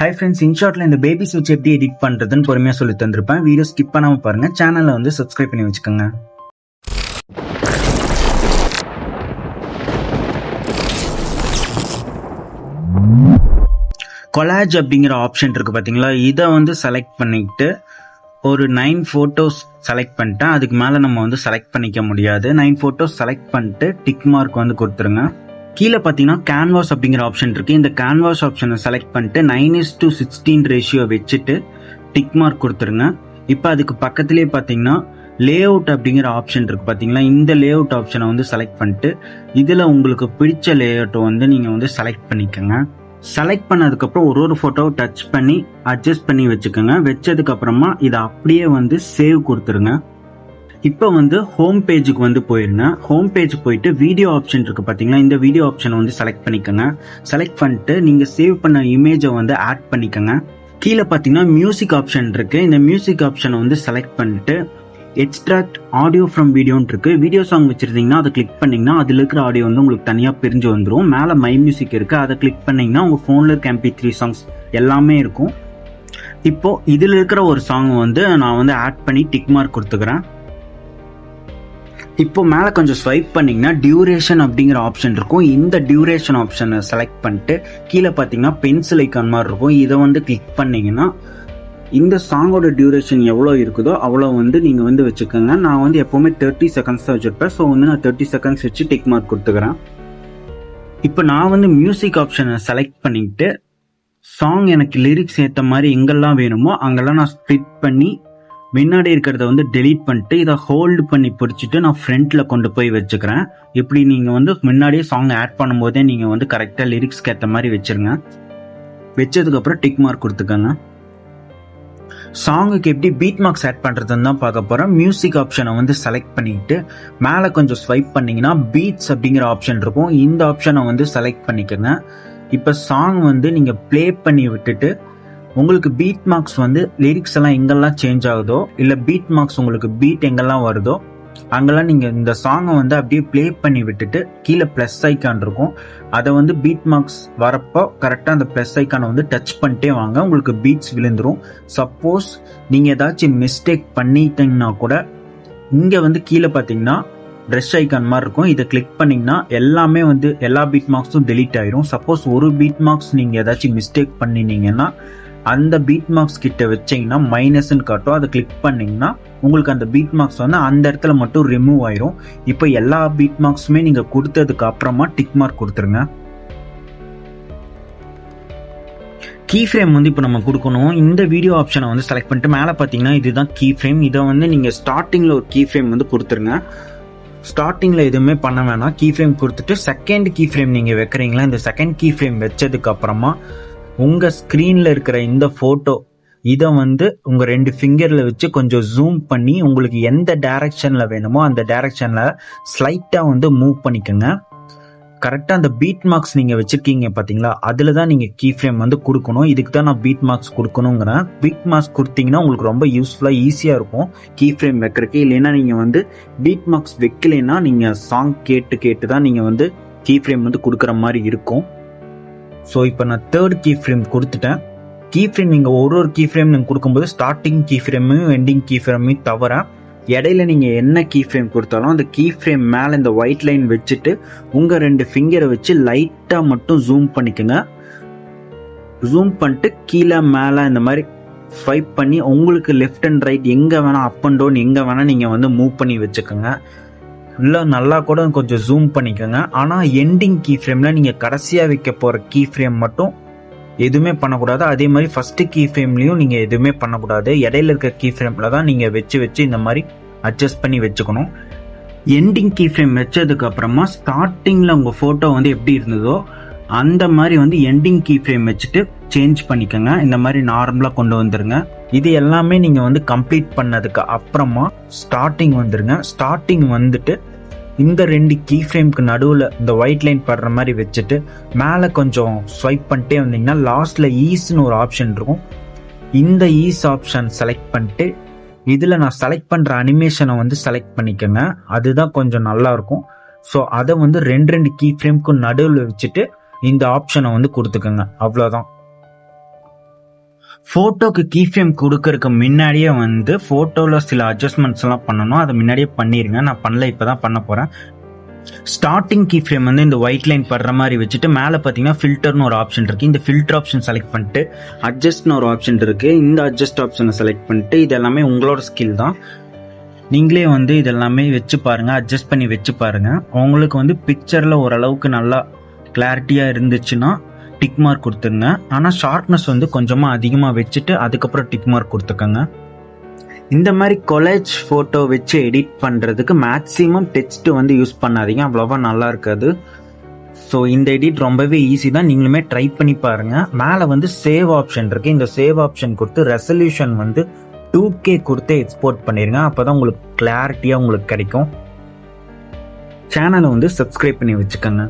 Hi friends, இன்ஷார்ட்ல இந்த babies வச்சு எப்படி எடிட் பண்றதுன்னு பொறுமையா சொல்லி தந்திருப்பேன். வீடியோ ஸ்கிப் பண்ணாம பாருங்க. சேனலை வந்து சப்ஸ்கிரைப் பண்ணி வச்சுக்கோங்க. கொலாஜ் அப்படிங்கிற ஆப்ஷன் இருக்கு பாத்தீங்களா, இதை வந்து செலக்ட் பண்ணிட்டு ஒரு 9 போட்டோஸ் செலக்ட் பண்ணிட்டேன். அதுக்கு மேல நம்ம வந்து செலக்ட் பண்ணிக்க முடியாது. 9 போட்டோஸ் செலக்ட் பண்ணிட்டு டிக் மார்க் வந்து கொடுத்துருங்க. கீழே பார்த்தீங்கன்னா கேன்வாஸ் அப்படிங்கிற ஆப்ஷன் இருக்கு. இந்த கேன்வாஸ் ஆப்ஷனை செலக்ட் பண்ணிட்டு 9:16 ரேஷியோ வச்சுட்டு டிக் மார்க் கொடுத்துருங்க. இப்போ அதுக்கு பக்கத்துலேயே பார்த்தீங்கன்னா லே அவுட் அப்படிங்கிற ஆப்ஷன் இருக்கு பார்த்தீங்களா, இந்த லே அவுட் ஆப்ஷனை வந்து செலக்ட் பண்ணிட்டு இதில் உங்களுக்கு பிடிச்ச லே அவுட்டை வந்து நீங்கள் வந்து செலக்ட் பண்ணிக்கோங்க. செலக்ட் பண்ணதுக்கப்புறம் ஒரு ஃபோட்டோவை டச் பண்ணி அட்ஜஸ்ட் பண்ணி வச்சுக்கோங்க. வச்சதுக்கு அப்புறமா இதை அப்படியே வந்து சேவ் கொடுத்துருங்க. இப்போ வந்து ஹோம் பேஜுக்கு வந்து போயிருங்க. ஹோம் பேஜ் போயிட்டு வீடியோ ஆப்ஷன் இருக்கு பார்த்தீங்களா, இந்த வீடியோ ஆப்ஷனை வந்து செலக்ட் பண்ணிக்கோங்க. செலக்ட் பண்ணிட்டு நீங்கள் சேவ் பண்ண இமேஜை வந்து ஆட் பண்ணிக்கோங்க. கீழே பார்த்தீங்கன்னா மியூசிக் ஆப்ஷன் இருக்கு. இந்த மியூசிக் ஆப்ஷனை வந்து செலக்ட் பண்ணிட்டு எக்ஸ்ட்ராக்ட் ஆடியோ ஃப்ரம் வீடியோன்னு இருக்கு. வீடியோ சாங் வச்சிருந்தீங்கன்னா அதை கிளிக் பண்ணீங்கன்னா அதில் இருக்கிற ஆடியோ வந்து உங்களுக்கு தனியாக பிரிஞ்சு வந்துடும். மேலே மை மியூசிக் இருக்கு, அதை கிளிக் பண்ணீங்கன்னா உங்கள் ஃபோனில் இருக்க MP3 சாங்ஸ் எல்லாமே இருக்கும். இப்போ இதில் இருக்கிற ஒரு சாங் வந்து நான் வந்து ஆட் பண்ணி டிக் மார்க் கொடுத்துக்கிறேன். இப்போ மேலே கொஞ்சம் ஸ்வைப் பண்ணிங்கன்னா டியூரேஷன் அப்படிங்கிற ஆப்ஷன் இருக்கும். இந்த டியூரேஷன் ஆப்ஷனை செலக்ட் பண்ணிட்டு கீழே பார்த்தீங்கன்னா பென்சில் ஐக்கான் மாதிரி இருக்கும். இதை வந்து கிளிக் பண்ணிங்கன்னா இந்த சாங்கோட டியூரேஷன் எவ்வளோ இருக்குதோ அவ்வளோ வந்து நீங்கள் வந்து வச்சுக்கோங்க. நான் வந்து எப்போவுமே 30 செகண்ட்ஸ் தான் வச்சுருப்பேன். ஸோ வந்து நான் 30 செகண்ட்ஸ் வச்சு டிக் மார்க் கொடுத்துக்கிறேன். இப்போ நான் வந்து மியூசிக் ஆப்ஷனை செலக்ட் பண்ணிட்டு சாங் எனக்கு லிரிக்ஸ் ஏற்ற மாதிரி எங்கெல்லாம் வேணுமோ அங்கெல்லாம் நான் ஸ்ப்ளிட் பண்ணி முன்னாடி இருக்கிறத வந்து டெலீட் பண்ணிட்டு இதை ஹோல்டு பண்ணி பிடிச்சிட்டு நான் ஃப்ரண்ட்ல கொண்டு போய் வச்சுக்கிறேன். இப்படி நீங்கள் வந்து முன்னாடியே சாங் ஆட் பண்ணும்போதே நீங்கள் வந்து கரெக்டாக லிரிக்ஸ்க்கு ஏற்ற மாதிரி வச்சிருங்க. வச்சதுக்கப்புறம் டிக் மார்க் கொடுத்துக்கோங்க. சாங்குக்கு எப்படி பீட் மார்க்ஸ் ஆட் பண்ணுறதுன்னு தான் பார்க்க போகிறோம். மியூசிக் ஆப்ஷனை வந்து செலக்ட் பண்ணிட்டு மேலே கொஞ்சம் ஸ்வைப் பண்ணிங்கன்னா பீட்ஸ் அப்படிங்கிற ஆப்ஷன் இருக்கும். இந்த ஆப்ஷனை வந்து செலக்ட் பண்ணிக்கோங்க. இப்போ சாங் வந்து நீங்கள் ப்ளே பண்ணி விட்டுட்டு உங்களுக்கு பீட் மார்க்ஸ் வந்து லிரிக்ஸ் எல்லாம் எங்கெல்லாம் சேஞ்ச் ஆகுதோ இல்லை பீட் மார்க்ஸ் உங்களுக்கு பீட் எங்கெல்லாம் வருதோ அங்கெல்லாம் நீங்கள் இந்த சாங்கை வந்து அப்படியே ப்ளே பண்ணி விட்டுட்டு கீழே ப்ளஸ் ஐக்கான் இருக்கும், அதை வந்து பீட் மார்க்ஸ் வரப்போ கரெக்டாக அந்த ப்ளஸ் ஐக்கானை வந்து டச் பண்ணிட்டே வாங்க. உங்களுக்கு பீட்ஸ் விழுந்துரும். சப்போஸ் நீங்கள் ஏதாச்சும் மிஸ்டேக் பண்ணிட்டீங்கன்னா கூட இங்கே வந்து கீழே பார்த்தீங்கன்னா ப்ரஷ் ஐக்கான் மாதிரி இருக்கும். இதை கிளிக் பண்ணிங்கன்னா எல்லாமே வந்து எல்லா பீட் மார்க்ஸும் டெலீட் ஆயிரும். சப்போஸ் ஒரு பீட் மார்க்ஸ் நீங்கள் ஏதாச்சும் மிஸ்டேக் பண்ணினீங்கன்னா அந்த பீட் மார்க்ஸ் கிட்ட வச்சிங்கன்னா மைனஸ்ன்னு காட்டும். அதை கிளிக் பண்ணிங்கன்னா உங்களுக்கு அந்த பீட் மார்க்ஸ் வந்து அந்த இடத்துல மட்டும் ரிமூவ் ஆயிரும். இப்போ எல்லா பீட் மார்க்ஸுமே நீங்கள் கொடுத்ததுக்கு அப்புறமா டிக் மார்க் கொடுத்துருங்க. கீ ஃப்ரேம் வந்து இப்போ நம்ம கொடுக்கணும். இந்த வீடியோ ஆப்ஷனை வந்து செலக்ட் பண்ணிட்டு மேலே பார்த்தீங்கன்னா இதுதான் கீ ஃப்ரேம். இதை வந்து நீங்கள் ஸ்டார்டிங்கில் ஒரு கீ ஃப்ரேம் வந்து கொடுத்துருங்க. ஸ்டார்டிங்கில் எதுவுமே பண்ண வேணாம். கீ ஃப்ரேம் கொடுத்துட்டு செகண்ட் கீ ஃப்ரேம் நீங்கள் வைக்கிறீங்களா, இந்த செகண்ட் கீ ஃப்ரேம் வச்சதுக்கு அப்புறமா உங்கள் ஸ்க்ரீனில் இருக்கிற இந்த ஃபோட்டோ இதை வந்து உங்கள் 2 ஃபிங்கரில் வச்சு கொஞ்சம் ஜூம் பண்ணி உங்களுக்கு எந்த டைரக்ஷனில் வேணுமோ அந்த டைரக்ஷனில் ஸ்லைட்டாக வந்து மூவ் பண்ணிக்கோங்க. கரெக்டாக அந்த பீட் மார்க்ஸ் நீங்கள் வச்சுருக்கீங்க பார்த்தீங்களா, அதில் தான் நீங்கள் கீ ஃப்ரேம் வந்து கொடுக்கணும். இதுக்கு தான் நான் பீட் மார்க்ஸ் கொடுக்கணுங்கிறேன். பீட் மார்க்ஸ் கொடுத்தீங்கன்னா உங்களுக்கு ரொம்ப யூஸ்ஃபுல்லாக ஈஸியாக இருக்கும் கீ ஃப்ரேம் வைக்கிறதுக்கு. இல்லைன்னா நீங்கள் வந்து பீட் மார்க்ஸ் வைக்கலைன்னா நீங்கள் சாங் கேட்டு தான் நீங்கள் வந்து கீ ஃப்ரேம் வந்து கொடுக்குற மாதிரி இருக்கும். ஸோ இப்போ நான் 3rd கீ ஃப்ரேம் கொடுத்துட்டேன். கீ ஃப்ரேம் நீங்கள் ஒரு கீ ஃப்ரேம் நீங்கள் கொடுக்கும்போது ஸ்டார்டிங் கீ ஃப்ரேமையும் எண்டிங் கீ ஃப்ரேமையும் தவிர இடையில நீங்கள் என்ன கீ ஃப்ரேம் கொடுத்தாலும் அந்த கீ ஃப்ரேம் மேலே இந்த ஒயிட் லைன் வச்சுட்டு உங்கள் 2 ஃபிங்கரை வச்சு லைட்டாக மட்டும் ஜூம் பண்ணிக்கோங்க. ஜூம் பண்ணிட்டு கீழே மேலே இந்த மாதிரி ஸ்வைப் பண்ணி உங்களுக்கு லெஃப்ட் அண்ட் ரைட் எங்கே வேணால் அப் அண்ட் டவுன் எங்கே வேணால் நீங்கள் வந்து மூவ் பண்ணி வச்சுக்கோங்க. இல்லை நல்லா கூட கொஞ்சம் ஜூம் பண்ணிக்கோங்க. ஆனால் எண்டிங் கீ ஃப்ரேமில் நீங்கள் கடைசியாக வைக்க போகிற கீ ஃப்ரேம் மட்டும் எதுவுமே பண்ணக்கூடாது. அதே மாதிரி ஃபஸ்ட்டு கீ ஃப்ரேம்லேயும் நீங்கள் எதுவுமே பண்ணக்கூடாது. இடையில இருக்க கீ ஃப்ரேமில் தான் நீங்கள் வச்சு இந்த மாதிரி அட்ஜஸ்ட் பண்ணி வச்சுக்கணும். எண்டிங் கீ ஃப்ரேம் வச்சதுக்கு அப்புறமா ஸ்டார்டிங்கில் உங்கள் ஃபோட்டோ வந்து எப்படி இருந்ததோ அந்த மாதிரி வந்து எண்டிங் கீ ஃப்ரேம் வச்சுட்டு சேஞ்ச் பண்ணிக்கோங்க. இந்த மாதிரி நார்மலாக கொண்டு வந்துருங்க. இது எல்லாமே நீங்கள் வந்து கம்ப்ளீட் பண்ணதுக்கு அப்புறமா ஸ்டார்டிங் வந்துருங்க. ஸ்டார்டிங் வந்துட்டு இந்த 2 கீ ஃப்ரேம்க்கு நடுவில் இந்த ஒயிட் லைன் படுற மாதிரி வச்சுட்டு மேலே கொஞ்சம் ஸ்வைப் பண்ணிட்டே வந்தீங்கன்னா லாஸ்ட்டில் ஈஸ்ன்னு ஒரு ஆப்ஷன் இருக்கும். இந்த ஈஸ் ஆப்ஷன் செலக்ட் பண்ணிட்டு இதில் நான் செலக்ட் பண்ணுற அனிமேஷனை வந்து செலக்ட் பண்ணிக்கோங்க. அதுதான் கொஞ்சம் நல்லாயிருக்கும். ஸோ அதை வந்து 2 கீ ஃப்ரேம்க்கு நடுவில் வச்சுட்டு இந்த ஆப்ஷனை வந்து கொடுத்துக்கோங்க. அவ்வளோதான். ஃபோட்டோக்கு கீ ஃப்ரேம் கொடுக்கறதுக்கு முன்னாடியே வந்து ஃபோட்டோவில் சில அட்ஜஸ்ட்மெண்ட்ஸ் எல்லாம் பண்ணணும். அதை முன்னாடியே பண்ணிடுங்க. நான் பண்ணல, இப்போ தான் பண்ண போகிறேன். ஸ்டார்டிங் கீ ஃப்ரேம் வந்து இந்த ஒயிட் லைன் படுற மாதிரி வச்சுட்டு மேலே பார்த்தீங்கன்னா ஃபில்டர்னு ஒரு ஆப்ஷன் இருக்குது. இந்த ஃபில்டர் ஆப்ஷன் செலக்ட் பண்ணிட்டு அட்ஜஸ்ட்னு ஒரு ஆப்ஷன் இருக்குது. இந்த அட்ஜஸ்ட் ஆப்ஷனை செலக்ட் பண்ணிட்டு இது எல்லாமே உங்களோட ஸ்கில் தான். நீங்களே வந்து இதெல்லாமே வச்சு பாருங்கள், அட்ஜஸ்ட் பண்ணி வச்சு பாருங்கள். உங்களுக்கு வந்து பிக்சரில் ஓரளவுக்கு நல்லா கிளாரிட்டியாக இருந்துச்சுன்னா டிக் மார்க் கொடுத்துருங்க. ஆனால் ஷார்ப்னஸ் வந்து கொஞ்சமாக அதிகமாக வச்சுட்டு அதுக்கப்புறம் டிக் மார்க் கொடுத்துக்கோங்க. இந்த மாதிரி கொலேஜ் ஃபோட்டோ வச்சு எடிட் பண்ணுறதுக்கு மேக்ஸிமம் டெக்ஸ்ட் வந்து யூஸ் பண்ணாதீங்க, அவ்வளோவா நல்லா இருக்காது. ஸோ இந்த எடிட் ரொம்பவே ஈஸி தான், நீங்களுமே ட்ரை பண்ணி பாருங்கள். மேலே வந்து சேவ் ஆப்ஷன் இருக்குது. இந்த சேவ் ஆப்ஷன் கொடுத்து ரெசல்யூஷன் வந்து 2K கொடுத்து எக்ஸ்போர்ட் பண்ணிடுங்க. அப்போ தான் உங்களுக்கு கிளாரிட்டியாக உங்களுக்கு கிடைக்கும். சேனலை வந்து சப்ஸ்கிரைப் பண்ணி வச்சுக்கோங்க.